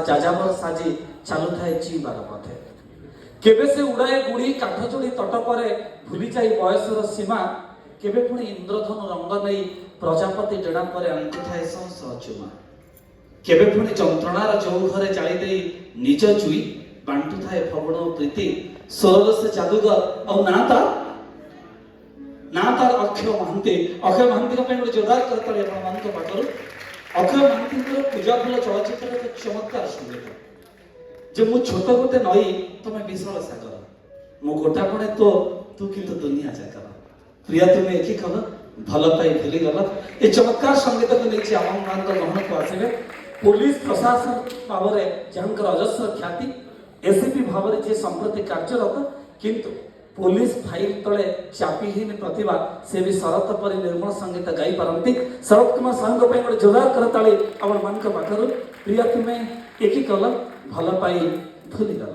ଯାଯାବର ସାଜି ଚାଲୁଥାଏ ଚିବାର ପଥେ। କେବେ ସେ ଉଡ଼ାଏ ଗୁଡ଼ି କାଠଯୋଡ଼ି ତଟ ପରେ ଭୁଲି ଯାଇ ବୟସର ସୀମା, କେବେ ପୁଣି ଇନ୍ଦ୍ରଧନୁ ରଙ୍ଗ ନେଇ ପ୍ରଜାପତି ଡେଣା ପରେ ଆଙ୍କୁଥାଏ ଶହ ଚୁମା। କେବେ ପୁଣି ଯନ୍ତ୍ରଣାର ଯୋଉ ଘରେ ଜାଳି ଦେଇ ନିଜ ଚୁଇ ବାଣ୍ଟୁଥାଏ ଫଗୁଣ ପ୍ରୀତି। ସ୍ୱରର ସେ ଯାଦୁଗର ଆଉ ନା ତାର ଅକ୍ଷୟ ମହାନ୍ତି। ଅକ୍ଷୟ ମହାନ୍ତିଙ୍କ ପାଇଁ ଗୋଟେ ଜୋରଦାର କରତାଳି ଆପଣମାନଙ୍କ ପାଖରୁ। ଅକ୍ଷୟ ମହାନ୍ତିଙ୍କର ପୂଜା ଫୁଲ ଚଳଚ୍ଚିତ୍ରର ଏକ ଚମତ୍କାର ସଙ୍ଗୀତ ଯେ ମୁଁ ଛୋଟ ଗୋଟେ ନଈ ତମେ ବିଶାଳ ସାଗର, ମୁଁ ଗୋଟାପଣେ ତୁ କିନ୍ତୁ ଦୁନିଆ ଜାଗର। ପ୍ରିୟା ତୁମେ ଏକି କଲ ଭଲ ପାଇ ଭୁଲିଗଲ। ଏ ଚମତ୍କାର ସଙ୍ଗୀତକୁ ନେଇଛି ଆପଣମାନଙ୍କ ଗହଣକୁ ଆସିବେ ପୋଲିସ ପ୍ରଶାସନ ଭାବରେ ଯାହାଙ୍କର ଅଜସ୍ର ଖ୍ୟାତି, ଏସିପି ଭାବରେ ଯିଏ ସମ୍ପ୍ରତି କାର୍ଯ୍ୟରତ, କିନ୍ତୁ पुलिस फाइल तले चापीहीन प्रतिभा से भी शरत परी निर्मल संगीत गाई पारती। शरत कुमार साहू गोटे जोरदार करताली आपण मान पाखर। प्रिया तुम्हें एकी कल भल पाई भूलीगल।